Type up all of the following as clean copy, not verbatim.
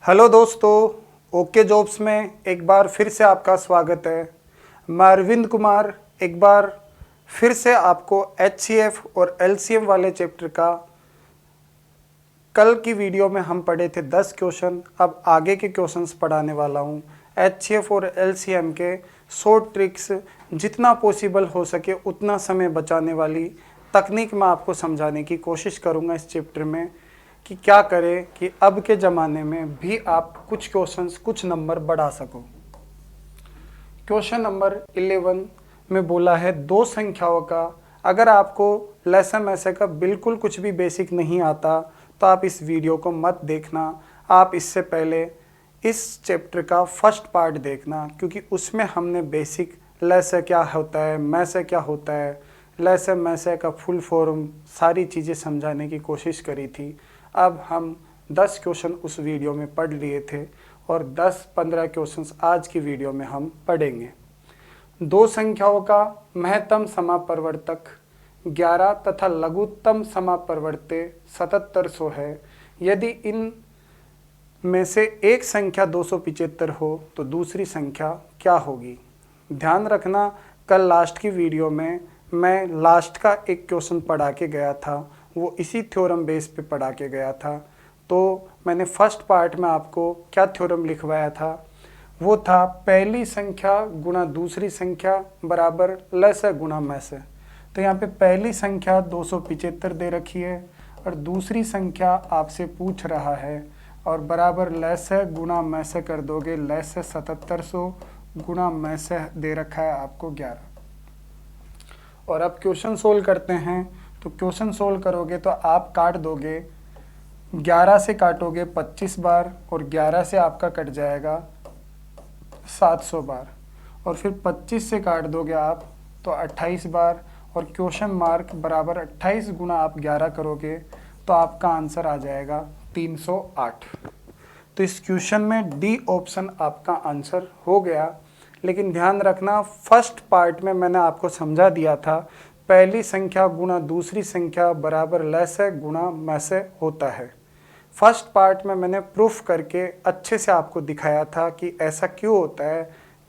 Hello दोस्तों, okay jobs में एक बार फिर से आपका स्वागत है। मैं अरविंद कुमार एक बार फिर से आपको एचसीएफ और एलसीएम वाले चैप्टर का कल की वीडियो में हम पढ़े थे 10 क्वेश्चन, अब आगे के क्वेश्चंस पढ़ाने वाला हूँ। एचसीएफ और एलसीएम के शॉर्ट ट्रिक्स, जितना पॉसिबल हो सके उतना समय बचाने वाली तकनीक मैं आपको समझाने की कोशिश करूँगा इस चैप्टर में कि क्या करें कि अब के ज़माने में भी आप कुछ क्वेश्चंस, कुछ नंबर बढ़ा सको। क्वेश्चन नंबर 11 में बोला है दो संख्याओं का, अगर आपको लेसन ऐसे का बिल्कुल कुछ भी बेसिक नहीं आता तो आप इस वीडियो को मत देखना। आप इससे पहले इस चैप्टर का फर्स्ट पार्ट देखना, क्योंकि उसमें हमने बेसिक लेसे क्या होता है, मैसे क्या होता है, लेसे मैसे का फुल फॉर्म, सारी चीज़ें समझाने की कोशिश करी थी। अब हम 10 क्वेश्चन उस वीडियो में पढ़ लिए थे और 10-15 क्वेश्चंस आज की वीडियो में हम पढ़ेंगे। दो संख्याओं का महत्तम समापवर्तक 11 तथा लघुत्तम समापवर्त्य 7700 है। यदि इन में से एक संख्या 275 हो तो दूसरी संख्या क्या होगी। ध्यान रखना, कल लास्ट की वीडियो में मैं लास्ट का एक क्वेश्चन पढ़ा के गया था, वो इसी थ्योरम बेस पे पढ़ा के गया था। तो मैंने फर्स्ट पार्ट में आपको क्या थ्योरम लिखवाया था, वो था पहली संख्या गुणा दूसरी संख्या बराबर लसे गुणा मैसे। तो यहाँ पे पहली संख्या 275 दे रखी है और दूसरी संख्या आपसे पूछ रहा है और बराबर लसे गुणा मैसे कर दोगे। लसे 7700 गुणा मैसे दे रखा है आपको 11। और अब क्वेश्चन सोल्व करते हैं। तो क्वेश्चन सोल्व करोगे तो आप काट दोगे, 11 से काटोगे 25 बार और 11 से आपका कट जाएगा 700 बार, और फिर 25 से काट दोगे आप तो 28 बार, और क्वेश्चन मार्क बराबर 28 गुना आप 11 करोगे तो आपका आंसर आ जाएगा 308। तो इस क्वेश्चन में डी ऑप्शन आपका आंसर हो गया। लेकिन ध्यान रखना, फर्स्ट पार्ट में मैंने आपको समझा दिया था पहली संख्या गुणा दूसरी संख्या बराबर लसे गुणा मैसे होता है। फर्स्ट पार्ट में मैंने प्रूफ करके अच्छे से आपको दिखाया था कि ऐसा क्यों होता है,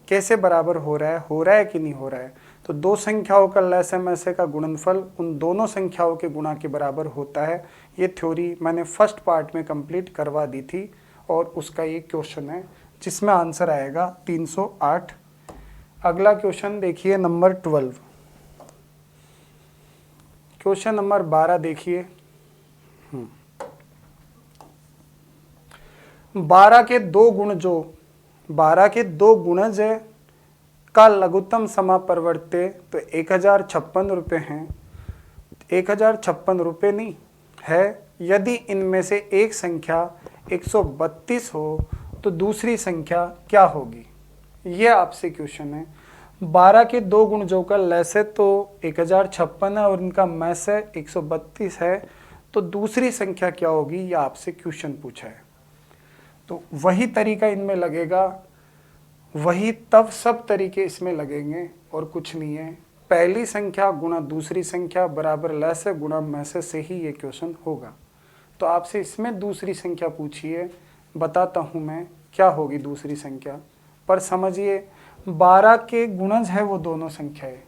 कैसे बराबर हो रहा है कि नहीं हो रहा है। तो दो संख्याओं का लसे मैसे का गुणनफल उन दोनों संख्याओं के गुणा के बराबर होता है। ये थ्योरी मैंने फर्स्ट पार्ट में कंप्लीट करवा दी थी और उसका ये क्वेश्चन है जिसमें आंसर आएगा 308। अगला क्वेश्चन देखिए नंबर 12। क्वेश्चन नंबर 12 देखिए। 12 के दो गुणज का लघुत्तम समापवर्त्य तो 1056 रुपये हैं। 1056 रुपये नहीं है। यदि इनमें से एक संख्या 132 हो तो दूसरी संख्या क्या होगी। ये आपसे क्वेश्चन है। 12 के दो गुणजों का लसे तो 1056 है और इनका मैसे 132 है, तो दूसरी संख्या क्या होगी, यह आपसे क्वेश्चन पूछा है। तो वही तरीका इनमें लगेगा, वही तब सब तरीके इसमें लगेंगे और कुछ नहीं है। पहली संख्या गुणा दूसरी संख्या बराबर लसे गुणा मैसे से ही ये क्वेश्चन होगा। तो आपसे इसमें दूसरी संख्या पूछिए, बताता हूँ मैं क्या होगी दूसरी संख्या। पर समझिए 12 के गुणज है वो दोनों संख्याएं,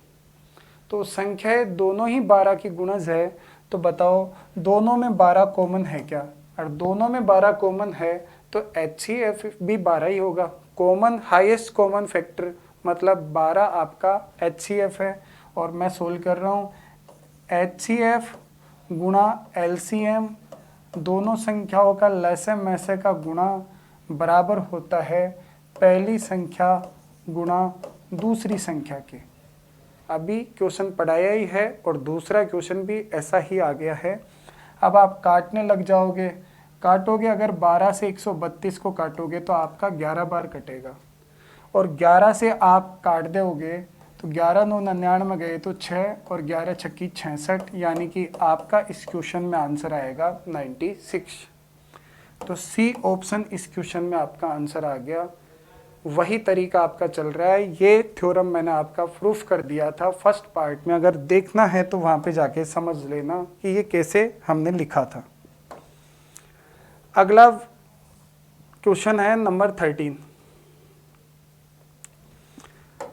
तो संख्याएं दोनों ही 12 की गुणज है। तो बताओ दोनों में 12 कॉमन है क्या, और दोनों में 12 कॉमन है तो HCF भी 12 ही होगा। कॉमन हाईएस्ट कॉमन फैक्टर मतलब 12 आपका HCF है। और मैं सोल्व कर रहा हूँ HCF गुणा LCM, दोनों संख्याओं का लसे मैसे का गुणा बराबर होता है पहली संख्या गुणा दूसरी संख्या के। अभी क्वेश्चन पढ़ाया ही है और दूसरा क्वेश्चन भी ऐसा ही आ गया है। अब आप काटने लग जाओगे, काटोगे अगर 12 से 132 को काटोगे तो आपका 11 बार कटेगा, और 11 से आप काट दोगे तो 11 9 99 गए तो 6 और 11 छक्की 66, यानी कि आपका इस क्वेश्चन में आंसर आएगा 96। तो सी ऑप्शन इस क्वेश्चन में आपका आंसर आ गया। वही तरीका आपका चल रहा है। ये थ्योरम मैंने आपका प्रूफ कर दिया था फर्स्ट पार्ट में, अगर देखना है तो वहाँ पे जाके समझ लेना कि ये कैसे हमने लिखा था। अगला क्वेश्चन है नंबर 13।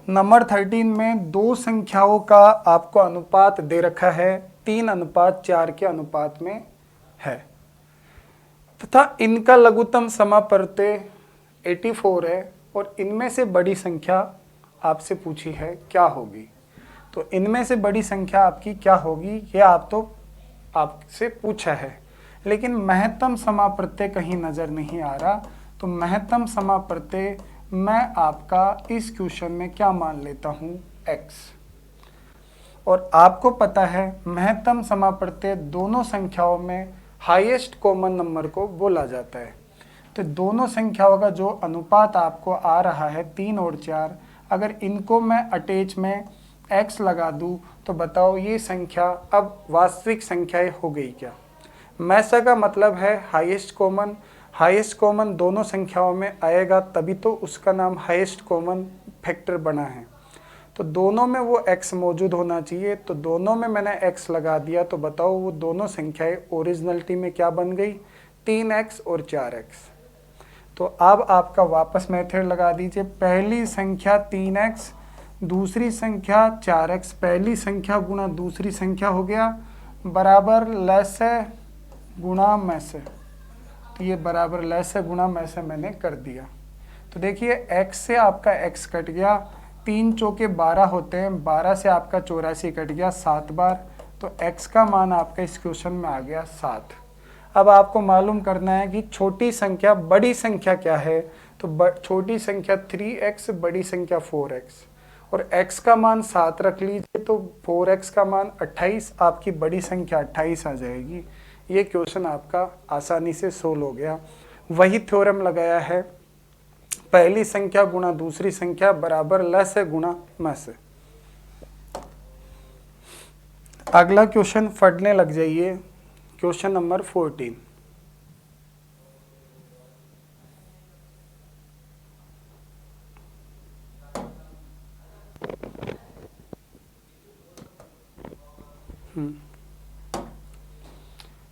नंबर 13 में दो संख्याओं का आपको अनुपात दे रखा है, 3:4 के अनुपात में है तथा इनका लघुत्तम समापवर्त्य 84 है और इनमें से बड़ी संख्या आपसे पूछी है क्या होगी। तो इनमें से बड़ी संख्या आपकी क्या होगी ये आपसे पूछा है, लेकिन महत्तम समापवर्त्य कहीं नज़र नहीं आ रहा। तो महत्तम समापवर्त्य मैं आपका इस क्वेश्चन में क्या मान लेता हूँ, x। और आपको पता है महत्तम समापवर्त्य दोनों संख्याओं में हाईएस्ट कॉमन नंबर को बोला जाता है। तो दोनों संख्याओं का जो अनुपात आपको आ रहा है 3 और 4, अगर इनको मैं अटैच में x लगा दूं तो बताओ ये संख्या अब वास्तविक संख्याएं हो गई क्या। मैसा का मतलब है हाईएस्ट कॉमन, हाईएस्ट कॉमन दोनों संख्याओं में आएगा तभी तो उसका नाम हाईएस्ट कॉमन फैक्टर बना है। तो दोनों में वो x मौजूद होना चाहिए, तो दोनों में मैंने x लगा दिया तो बताओ वो दोनों संख्याएं ओरिजिनलिटी में क्या बन गई, 3x और 4x। तो अब आपका वापस मेथड लगा दीजिए, पहली संख्या 3x दूसरी संख्या 4x, पहली संख्या गुणा दूसरी संख्या हो गया बराबर लेस है गुणा में से। तो ये बराबर लेस है गुणा में से मैंने कर दिया। तो देखिए x से आपका x कट गया, 3 चौके 12 होते हैं, 12 से आपका 84 कट गया 7 बार। तो x का मान आपका इस क्वेश्चन में आ गया 7। अब आपको मालूम करना है कि छोटी संख्या बड़ी संख्या क्या है। तो छोटी संख्या 3x, बड़ी संख्या 4x, और x का मान 7 रख लीजिए तो 4x का मान 28, आपकी बड़ी संख्या 28 आ जाएगी। ये क्वेश्चन आपका आसानी से सोल्व हो गया। वही थ्योरम लगाया है, पहली संख्या गुणा दूसरी संख्या बराबर लेस है गुणा में से। अगला क्वेश्चन पढ़ने लग जाइए, क्वेश्चन नंबर 14।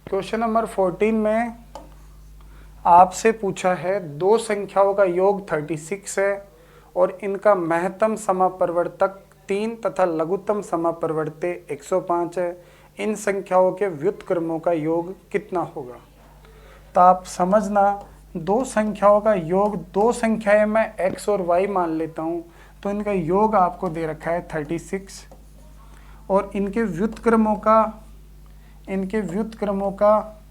क्वेश्चन नंबर 14 में आपसे पूछा है दो संख्याओं का योग 36 है और इनका महत्तम समापवर्तक 3 तथा लघुत्तम समापवर्त्य 105 है। इन संख्याओं के व्युत्क्रमों का योग कितना होगा। तो आप समझना, दो संख्याओं का योग, दो संख्याएं मैं x और y मान लेता हूं, तो इनका योग आपको दे रखा है 36 और इनके व्युत्क्रमों का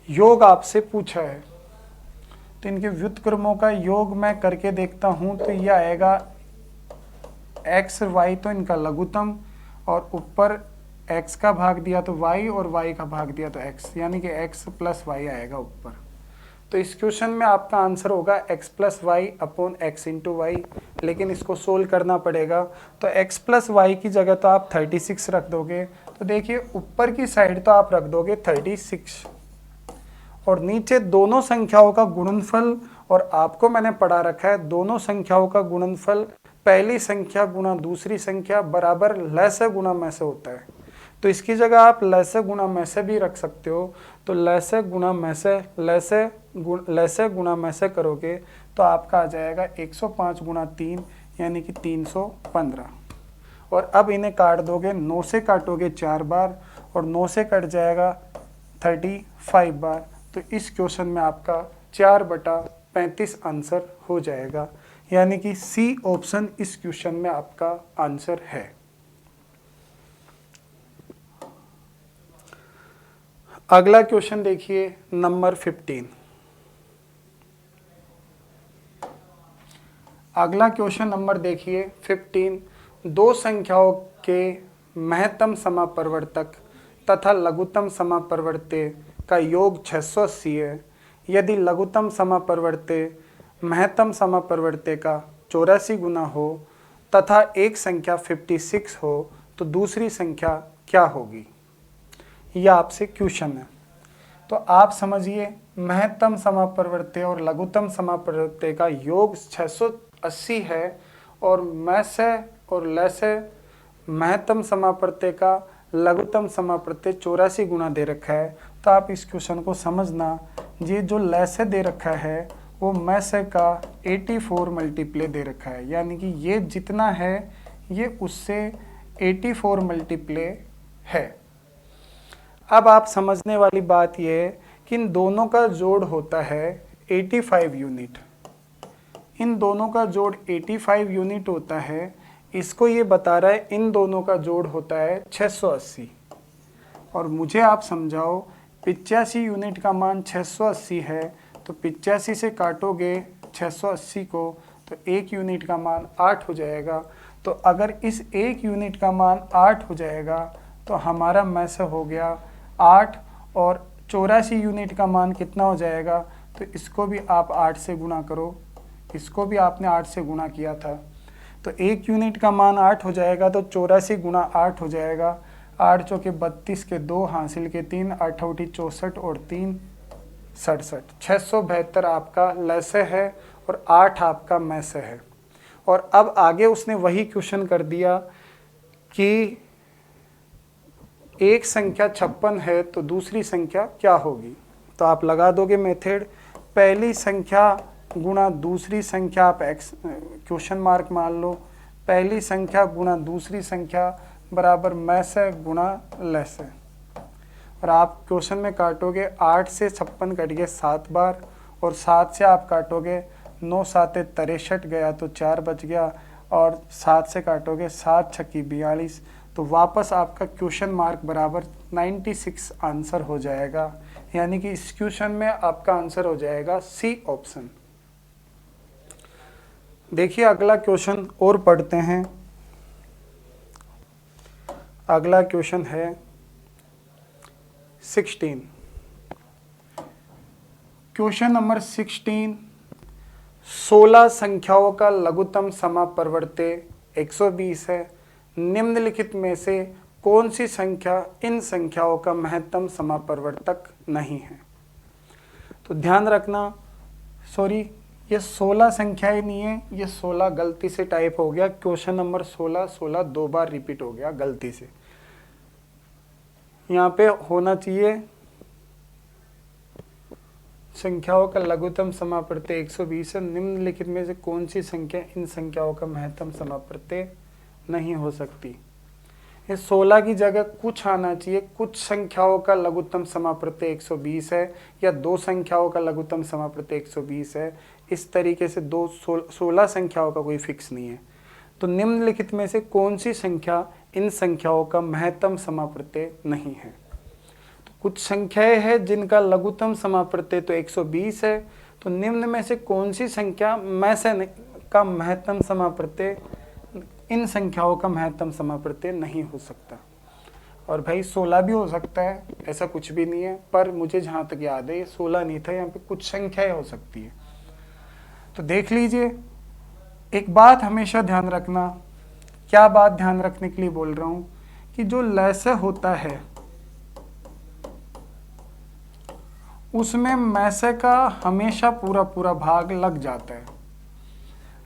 योग आपसे पूछा है। तो इनके व्युत्क्रमों का योग मैं करके देखता हूं तो यह आएगा x y, तो इनका लघुत्तम, और ऊपर x का भाग दिया तो y और y का भाग दिया तो x, यानी कि x प्लस y आएगा ऊपर। तो इस क्वेश्चन में आपका आंसर होगा x plus Y upon x into Y, लेकिन इसको सोल्व करना पड़ेगा। तो x प्लस वाई की जगह तो आप 36 रख दोगे, तो देखिए ऊपर की साइड तो आप रख दोगे 36 और नीचे दोनों संख्याओं का गुणनफल, और आपको मैंने पढ़ा रखा है दोनों संख्याओं का गुणनफल पहली संख्या गुणा दूसरी संख्या बराबर लैसे गुणा में से होता है। तो इसकी जगह आप लैसे गुणा में से भी रख सकते हो। तो लैसे गुणा में से, लैसे गुणा में से करोगे तो आपका आ जाएगा 105 गुणा 3 यानी कि 315। और अब इन्हें काट दोगे, 9 से काटोगे 4 बार और 9 से कट जाएगा 35 बार। तो इस क्वेश्चन में आपका 4/35 आंसर हो जाएगा, यानी कि सी ऑप्शन इस क्वेश्चन में आपका आंसर है। अगला क्वेश्चन देखिए नंबर 15। अगला क्वेश्चन नंबर देखिए 15। दो संख्याओं के महत्तम समापवर्तक तथा लघुत्तम समापवर्त्य का योग 680 है। यदि लघुत्तम समापवर्त्य महत्तम समापवर्त्य का 84 गुना हो तथा एक संख्या 56 हो तो दूसरी संख्या क्या होगी। यह आपसे क्वेश्चन है। तो आप समझिए, महत्तम समापवर्त्य और लघुत्तम समापवर्त्य का योग 680 है और मैसे और लैसे महत्तम समापवर्त्य का लघुत्तम समापवर्त्य 84 गुना दे रखा है। तो आप इस क्वेश्चन को समझना, ये जो लैसे दे रखा है वो मैसे का 84 मल्टीप्ले दे रखा है, यानी कि ये जितना है ये उससे 84 मल्टीप्ले है। अब आप समझने वाली बात ये है कि इन दोनों का जोड़ होता है 85 यूनिट। इन दोनों का जोड़ 85 यूनिट होता है। इसको ये बता रहा है इन दोनों का जोड़ होता है 680। और मुझे आप समझाओ 85 यूनिट का मान 680 है, तो 85 से काटोगे 680 को तो 1 यूनिट का मान 8 हो जाएगा। तो अगर इस 1 यूनिट का मान 8 हो जाएगा तो हमारा मैसे हो गया 8। और 84 यूनिट का मान कितना हो जाएगा, तो इसको भी आप 8 से गुणा करो, इसको भी आपने 8 से गुणा किया था, तो 1 यूनिट का मान 8 हो जाएगा, तो 84 गुणा 8 हो जाएगा। 8 चौके 32 के 2 हासिल के 3, 8 × 64 और 3 67, 672 आपका लैसे है और 8 आपका मैसे है। और अब आगे उसने वही क्वेश्चन कर दिया कि एक संख्या 56 है तो दूसरी संख्या क्या होगी। तो आप लगा दोगे मेथड, पहली संख्या गुणा दूसरी संख्या, आप एक्स क्वेश्चन मार्क मान लो, पहली संख्या गुणा दूसरी संख्या बराबर मैसे गुणा लैसे। और आप क्वेश्चन में काटोगे 8 से 56 कट गए 7 बार, और 7 से आप काटोगे 9 7 63 गया तो 4 बच गया, और 7 से काटोगे 7 छक्की 42, तो वापस आपका क्वेश्चन मार्क बराबर 96 आंसर हो जाएगा। यानी कि इस क्वेश्चन में आपका आंसर हो जाएगा सी ऑप्शन। देखिए अगला क्वेश्चन और पढ़ते हैं। अगला क्वेश्चन है 16। क्वेश्चन नंबर 16, 16 संख्याओं का लघुत्तम समापवर्त्य 120 है। निम्नलिखित में से कौन सी संख्या इन संख्याओं का महत्तम समापवर्तक नहीं है। तो ध्यान रखना, सॉरी ये 16 संख्या ही नहीं है, ये 16 गलती से टाइप हो गया। क्वेश्चन नंबर 16 दो बार रिपीट हो गया गलती से। यहाँ पे होना चाहिए संख्याओं का लघुत्तम समापवर्त्य 120 है। निम्नलिखित में से कौन सी संख्या इन संख्याओं का महत्तम समापवर्त्य नहीं हो सकती। ये 16 की जगह कुछ आना चाहिए, कुछ संख्याओं का लघुत्तम समापवर्त्य 120 है, या दो संख्याओं का लघुत्तम समापवर्त्य 120 है। इस तरीके से 16 संख्याओं का कोई फिक्स नहीं है। तो निम्नलिखित में से कौन सी संख्या इन संख्याओं का महत्तम समापवर्त्य नहीं है। तो कुछ संख्याएं हैं जिनका लघुत्तम समापवर्त्य तो 120 है, तो निम्न में से कौन सी संख्या में से का महत्तम समापवर्त्य इन संख्याओं का महत्तम समापवर्त्य नहीं हो सकता। और भाई 16 भी हो सकता है, ऐसा कुछ भी नहीं है, पर मुझे जहाँ तक याद है ये 16 नहीं था, यहाँ पे कुछ संख्याएं हो सकती है। तो देख लीजिए, एक बात हमेशा ध्यान रखना। क्या बात ध्यान रखने के लिए बोल रहा हूँ कि जो लैसे होता है उसमें मैसे का हमेशा पूरा पूरा भाग लग जाता है।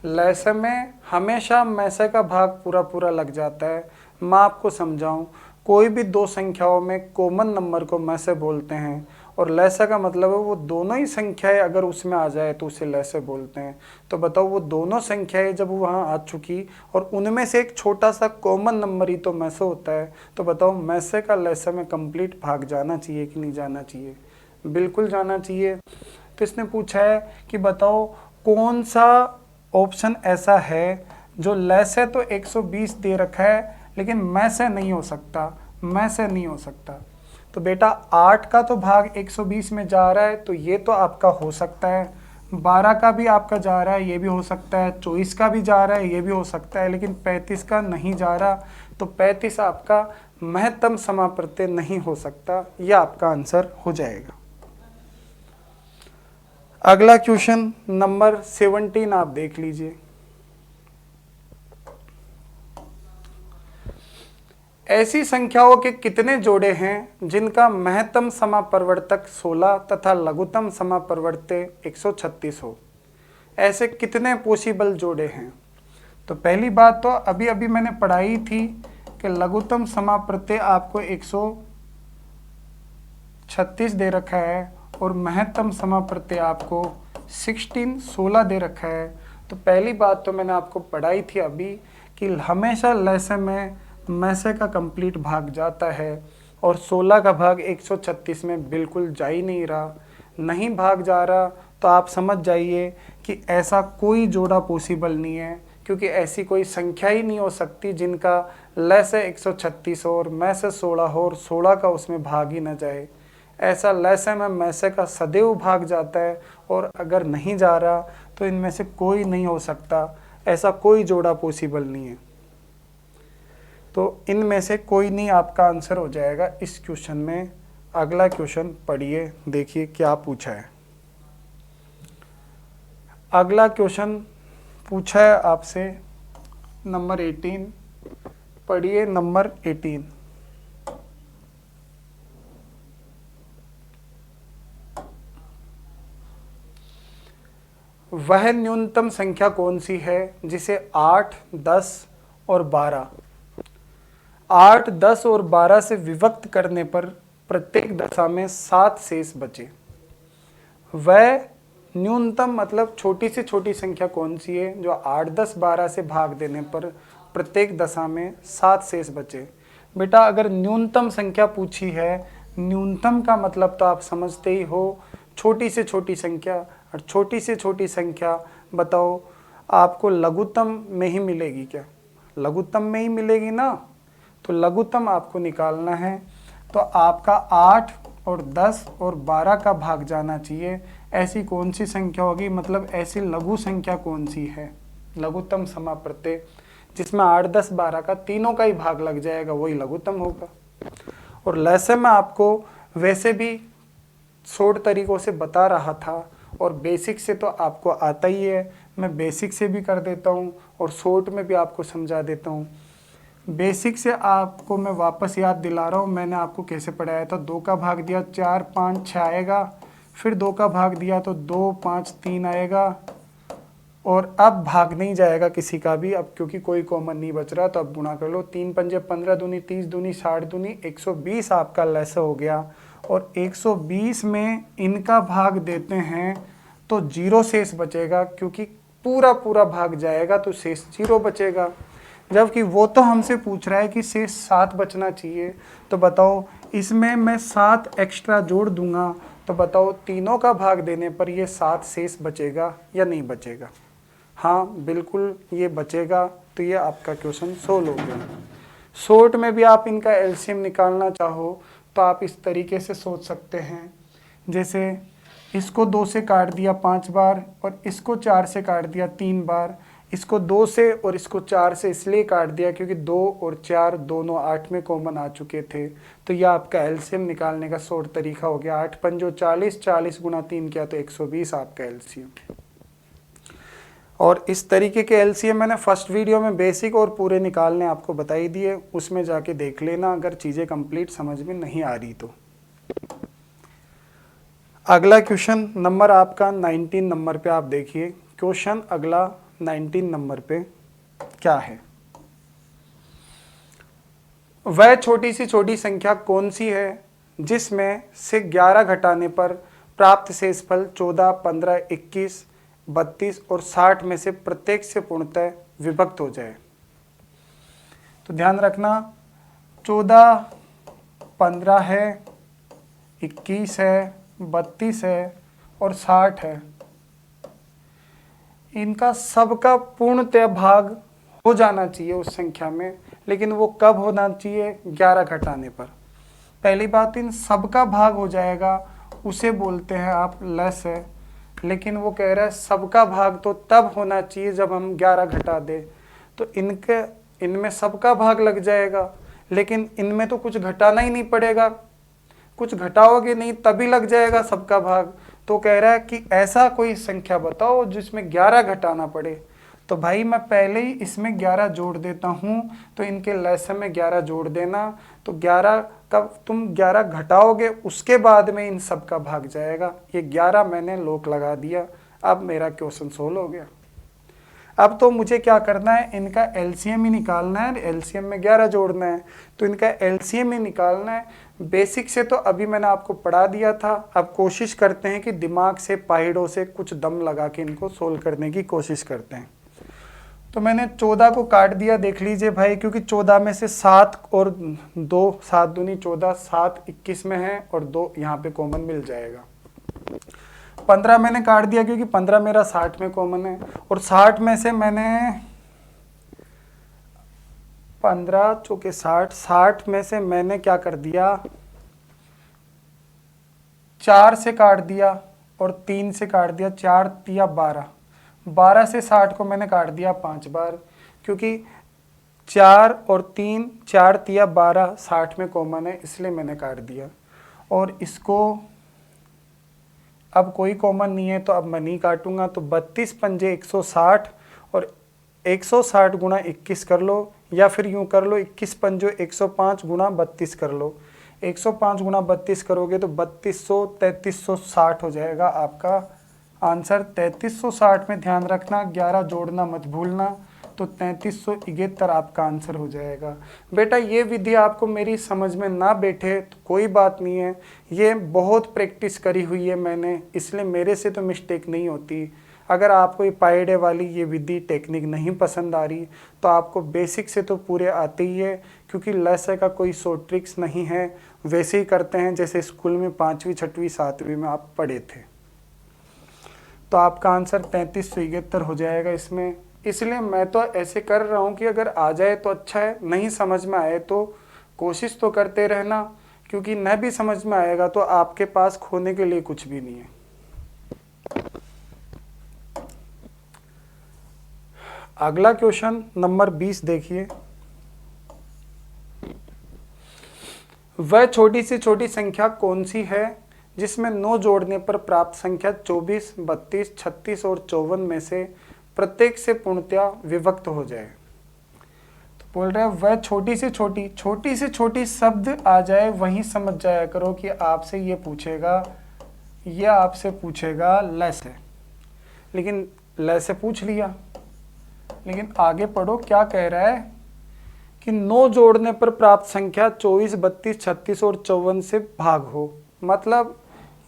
लैसे में हमेशा मैसे का भाग पूरा पूरा लग जाता है। मैं आपको समझाऊं, कोई भी दो संख्याओं में कॉमन नंबर को मैसे बोलते हैं, और लैसे का मतलब है वो दोनों ही संख्याएं अगर उसमें आ जाए तो उसे लैसे बोलते हैं। तो बताओ वो दोनों संख्याएं जब वहाँ आ चुकी और उनमें से एक छोटा सा कॉमन नंबर ही तो मैसे होता है, तो बताओ मैसे का लैसे में कंप्लीट भाग जाना चाहिए कि नहीं जाना चाहिए। बिल्कुल जाना चाहिए। तो इसने पूछा है कि बताओ कौन सा ऑप्शन ऐसा है जो लैसे तो 120 दे रखा है लेकिन मैसे नहीं हो सकता, मैसे नहीं हो सकता। तो बेटा 8 का तो भाग 120 में जा रहा है, तो ये तो आपका हो सकता है। 12 का भी आपका जा रहा है, ये भी हो सकता है। 24 का भी जा रहा है, ये भी हो सकता है, लेकिन 35 का नहीं जा रहा। तो 35 आपका महत्तम समापवर्त्य नहीं हो सकता, यह आपका आंसर हो जाएगा। अगला क्वेश्चन नंबर 17 आप देख लीजिए। ऐसी संख्याओं के कितने जोड़े हैं जिनका महत्तम समापवर्तक 16 तथा लघुत्तम समापवर्त्य 136 हो। ऐसे कितने पॉसिबल जोड़े हैं। तो पहली बात तो अभी अभी मैंने पढ़ाई थी कि लघुत्तम समापवर्त्य आपको 136 दे रखा है और महत्तम समाप्रत्यय आपको 16 दे रखा है। तो पहली बात तो मैंने आपको पढ़ाई थी अभी कि हमेशा लैसे में मैसे का कंप्लीट भाग जाता है और 16 का भाग 136 में बिल्कुल जा ही नहीं रहा। नहीं भाग जा रहा तो आप समझ जाइए कि ऐसा कोई जोड़ा पॉसिबल नहीं है, क्योंकि ऐसी कोई संख्या ही नहीं हो सकती जिनका ल से 136 हो और मैं से 16 हो और 16 का उसमें भाग ही न जाए। ऐसा ल से में मैसे का सदैव भाग जाता है और अगर नहीं जा रहा तो इनमें से कोई नहीं हो सकता, ऐसा कोई जोड़ा पॉसिबल नहीं है। तो इनमें से कोई नहीं आपका आंसर हो जाएगा इस क्वेश्चन में। अगला क्वेश्चन पढ़िए, देखिए क्या पूछा है। अगला क्वेश्चन पूछा है आपसे नंबर 18, पढ़िए नंबर 18। वह न्यूनतम संख्या कौन सी है जिसे 8, 10 और 12 8, 10 और 12 से विभक्त करने पर प्रत्येक दशा में 7 शेष बचे। वह न्यूनतम मतलब छोटी से छोटी संख्या कौन सी है जो 8, 10, 12 से भाग देने पर प्रत्येक दशा में 7 शेष बचे। बेटा अगर न्यूनतम संख्या पूछी है, न्यूनतम का मतलब तो आप समझते ही हो, छोटी से छोटी संख्या, और छोटी से छोटी संख्या बताओ आपको लघुत्तम में ही मिलेगी क्या? लघुत्तम में ही मिलेगी ना। तो लघुत्तम आपको निकालना है, तो आपका 8 और 10 और 12 का भाग जाना चाहिए। ऐसी कौन सी संख्या होगी, मतलब ऐसी लघु संख्या कौन सी है लघुत्तम समाप्रत्यय जिसमें 8, 10, 12 का तीनों का ही भाग लग जाएगा, वही लघुत्तम होगा। और लैसे में आपको वैसे भी शॉर्ट तरीकों से बता रहा था और बेसिक से तो आपको आता ही है, मैं बेसिक से भी कर देता हूँ और शॉर्ट में भी आपको समझा देता हूँ। बेसिक से आपको मैं वापस याद दिला रहा हूँ, मैंने आपको कैसे पढ़ाया था। 2 का भाग दिया 4, 5, 6 आएगा, फिर 2 का भाग दिया तो 2, 5, 3 आएगा, और अब भाग नहीं जाएगा किसी का भी अब, क्योंकि कोई कॉमन नहीं बच रहा। तो अब गुणा कर लो, 3 पंजे 15 दूनी 30 दूनी 60 दूनी 120 आपका लैसा हो गया। और 120 में इनका भाग देते हैं तो 0 शेष बचेगा, क्योंकि पूरा पूरा भाग जाएगा तो शेष 0 बचेगा। जबकि वो तो हमसे पूछ रहा है कि शेष 7 बचना चाहिए। तो बताओ इसमें मैं 7 एक्स्ट्रा जोड़ दूंगा, तो बताओ तीनों का भाग देने पर ये 7 शेष बचेगा या नहीं बचेगा? हाँ बिल्कुल ये बचेगा। तो ये आपका क्वेश्चन सोल्व हो गया। शॉर्ट में भी आप इनका एलसीएम निकालना चाहो तो आप इस तरीके से सोच सकते हैं, जैसे इसको 2 से काट दिया 5 बार और इसको 4 से काट दिया 3 बार, इसको 2 से और इसको 4 से इसलिए काट दिया क्योंकि 2 और 4 दोनों 8 में कॉमन आ चुके थे। तो यह आपका एलसीएम निकालने का शॉर्ट तरीका हो गया। 8 पंजो 40, 40 गुना 3 किया तो 120 आपका एलसीएम। और इस तरीके के एलसीएम मैंने फर्स्ट वीडियो में बेसिक और पूरे निकालने आपको बताई दिए, उसमें जाके देख लेना अगर चीज़ें कंप्लीट समझ में नहीं आ रही तो। अगला क्वेश्चन नंबर आपका 19 नंबर पे आप देखिए। क्वेश्चन अगला 19 नंबर पे क्या है। वह छोटी सी छोटी संख्या कौन सी है जिसमें से 11 घटाने पर प्राप्त शेषफल 14, 15, 21, 32 और 60 में से प्रत्येक से पूर्णतः विभक्त हो जाए। तो ध्यान रखना 14, 15 है, 21 है, 32 है और 60 है। इनका सबका पूर्णतः भाग हो जाना चाहिए उस संख्या में, लेकिन वो कब होना चाहिए? 11 घटाने पर। पहली बात, इन सबका भाग हो जाएगा उसे बोलते हैं आप लेस है, लेकिन वो कह रहा है सबका भाग तो तब होना चाहिए जब हम 11 घटा दें। तो इनमें सबका भाग लग जाएगा, लेकिन इनमें तो कुछ घटाना ही नहीं पड़ेगा, कुछ घटाओगे नहीं तभी लग जाएगा सबका भाग। तो कह रहा है कि ऐसा कोई संख्या बताओ जिसमें 11 घटाना पड़े। तो भाई मैं पहले ही इसमें 11 जोड़ देता हूँ, तो इनके लैसे में 11 जोड़ देना। तो 11 का तुम 11 घटाओगे उसके बाद में इन सब का भाग जाएगा। ये 11 मैंने लोक लगा दिया। अब मेरा क्वेश्चन सोल्व हो गया। अब तो मुझे क्या करना है, इनका एलसीएम ही निकालना है। एलसीएम में 11 जोड़ना है, तो इनका एलसीएम ही निकालना है। बेसिक से तो अभी मैंने आपको पढ़ा दिया था। अब कोशिश करते हैं कि दिमाग से, पाइडों से कुछ दम लगा के इनको सोल्व करने की कोशिश करते हैं। तो मैंने 14 को काट दिया, देख लीजिए भाई, क्योंकि 14 में से 7 और 2, 7 दूनी 14, 7 21 में है और 2 यहाँ पे कॉमन मिल जाएगा। 15 मैंने काट दिया क्योंकि 15 मेरा 60 में कॉमन है, और 60 में से मैंने 15 चौके 60, 60 में से मैंने क्या कर दिया, 4 से काट दिया और 3 से काट दिया, 4 तिया 12, 12 से 60 को मैंने काट दिया 5 बार, क्योंकि 4 और 3, 4 तिया 12 60 में कॉमन है, इसलिए मैंने काट दिया। और इसको अब कोई कॉमन नहीं है तो अब मैं नहीं काटूंगा, तो 32 पंजे 160 और 160 गुणा 21 कर लो, या फिर यूं कर लो 21 पंजो 105 गुणा 32 कर लो। 105 गुणा 32 करोगे तो 3200 3360 हो जाएगा आपका आंसर। 3360 में ध्यान रखना, 11 जोड़ना मत भूलना, तो 3371 आपका आंसर हो जाएगा। बेटा ये विधि आपको मेरी समझ में ना बैठे तो कोई बात नहीं है, ये बहुत प्रैक्टिस करी हुई है मैंने, इसलिए मेरे से तो मिस्टेक नहीं होती। अगर आपको ये पाइडे वाली ये विधि टेक्निक नहीं पसंद आ रही तो आपको बेसिक से तो पूरे आते ही है, क्योंकि लैसे का कोई सो ट्रिक्स नहीं है, वैसे ही करते हैं जैसे स्कूल में 5वीं 6वीं 7वीं में आप पढ़े थे। तो आपका आंसर 3371 हो जाएगा इसमें। इसलिए मैं तो ऐसे कर रहा हूँ कि अगर आ जाए तो अच्छा है, नहीं समझ में आए तो कोशिश तो करते रहना, क्योंकि न भी समझ में आएगा तो आपके पास खोने के लिए कुछ भी नहीं है। अगला क्वेश्चन नंबर 20 देखिए। वह छोटी से छोटी संख्या कौन सी है जिसमें 9 जोड़ने पर प्राप्त संख्या 24, 32, 36 और 54 में से प्रत्येक से पूर्णतया विभक्त हो जाए। तो बोल रहा है वह छोटी से छोटी शब्द आ जाए वहीं समझ जाया करो कि आपसे ये पूछेगा, यह आपसे पूछेगा लैसे, लेकिन लैसे पूछ लिया, लेकिन आगे पढ़ो क्या कह रहा है कि 9 जोड़ने पर प्राप्त संख्या 24, 32, 36 और 54 से भाग हो। मतलब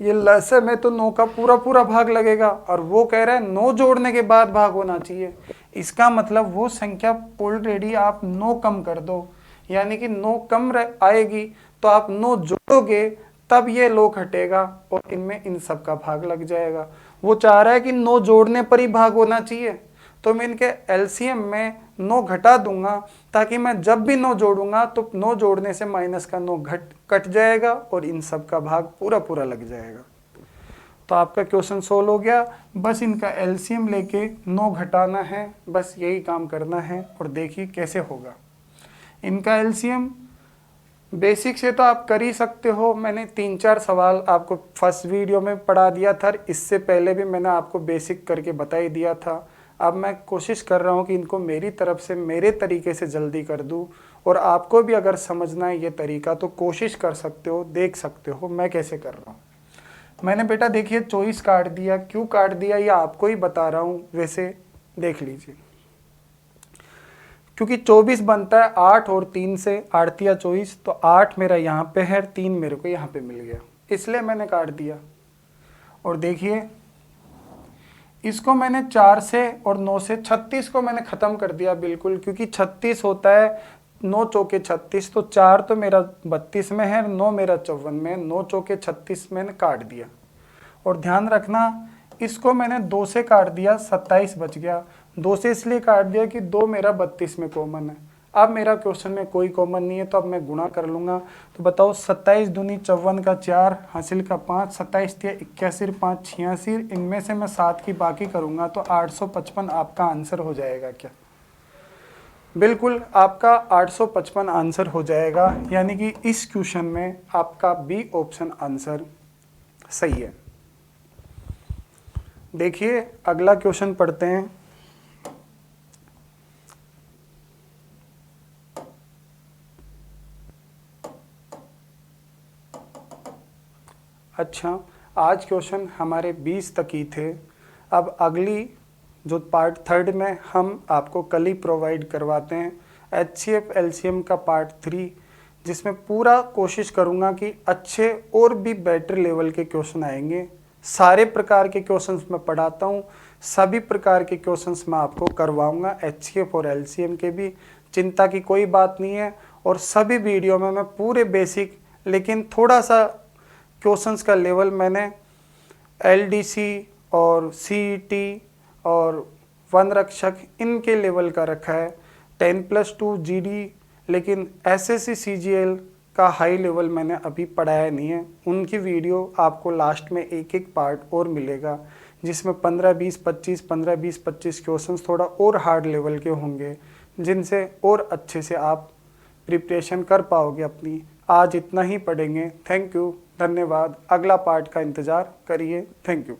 ये लसे में तो 9 का पूरा भाग लगेगा, और वो कह रहा है 9 जोड़ने के बाद भाग होना चाहिए। इसका मतलब वो संख्या ऑलरेडी आप 9 कम कर दो, यानी कि 9 कम आएगी तो आप 9 जोड़ोगे तब ये लोग हटेगा और इनमें इन सब का भाग लग जाएगा। वो चाह रहा है कि 9 जोड़ने पर ही भाग होना चाहिए, तो मैं इनके एलसीएम में 9 घटा दूंगा, ताकि मैं जब भी 9 जोड़ूंगा तो 9 जोड़ने से माइनस का 9 कट जाएगा और इन सब का भाग पूरा लग जाएगा। तो आपका क्वेश्चन सोल्व हो गया। बस इनका एलसीएम लेके 9 घटाना है, बस यही काम करना है, और देखिए कैसे होगा। इनका एलसीएम बेसिक से तो आप कर ही सकते हो, मैंने 3-4 सवाल आपको फर्स्ट वीडियो में पढ़ा दिया था, इससे पहले भी मैंने आपको बेसिक करके बता ही दिया था। अब मैं कोशिश कर रहा हूँ कि इनको मेरी तरफ से मेरे तरीके से जल्दी कर दूँ, और आपको भी अगर समझना है ये तरीका तो कोशिश कर सकते हो, देख सकते हो मैं कैसे कर रहा हूँ। मैंने बेटा देखिए 24 काट दिया, क्यों काट दिया ये आपको ही बता रहा हूँ, वैसे देख लीजिए। क्योंकि 24 बनता है 8 और 3 से, 8 तिया 24, तो 8 मेरा यहाँ पे है, 3 मेरे को यहाँ पे मिल गया, इसलिए मैंने काट दिया। और देखिए इसको मैंने 4 से और 9 से 36 को मैंने ख़त्म कर दिया बिल्कुल, क्योंकि 36 होता है 9 चौके 36, तो 4 तो मेरा 32 में है, 9 मेरा 54 में, 9 चौके 36 मैंने काट दिया। और ध्यान रखना इसको मैंने 2 से काट दिया, 27 बच गया। 2 से इसलिए काट दिया कि 2 मेरा 32 में कॉमन है। अब मेरा क्वेश्चन में कोई कॉमन नहीं है, तो अब मैं गुणा कर लूँगा। तो बताओ 27 दूनी 54 का 4, हासिल का 5, 27 तिया 81, 5 86, इनमें से मैं 7 की बाकी करूँगा तो 855 आपका आंसर हो जाएगा क्या? बिल्कुल आपका 855 आंसर हो जाएगा, यानी कि इस क्वेश्चन में आपका बी ऑप्शन आंसर सही है। देखिए अगला क्वेश्चन पढ़ते हैं। अच्छा, आज क्वेश्चन हमारे 20 तक ही थे। अब अगली जो पार्ट 3 में हम आपको कल ही प्रोवाइड करवाते हैं HCF LCM का पार्ट 3, जिसमें पूरा कोशिश करूँगा कि अच्छे और भी बेटर लेवल के क्वेश्चन आएंगे। सारे प्रकार के क्वेश्चंस मैं पढ़ाता हूँ, सभी प्रकार के क्वेश्चंस मैं आपको करवाऊँगा, HCF और LCM के भी, चिंता की कोई बात नहीं है। और सभी वीडियो में मैं पूरे बेसिक लेकिन थोड़ा सा क्वेश्चंस का लेवल मैंने LDC और CET और वन रक्षक इनके लेवल का रखा है। 10+2 GD, लेकिन SSC CGL का हाई लेवल मैंने अभी पढ़ाया नहीं है। उनकी वीडियो आपको लास्ट में एक एक पार्ट और मिलेगा, जिसमें 15-20-25 क्वेश्चंस थोड़ा और हार्ड लेवल के होंगे, जिनसे और अच्छे से आप प्रिपरेशन कर पाओगे अपनी। आज इतना ही पढ़ेंगे। थैंक यू, धन्यवाद। अगला पार्ट का इंतज़ार करिए। Thank you.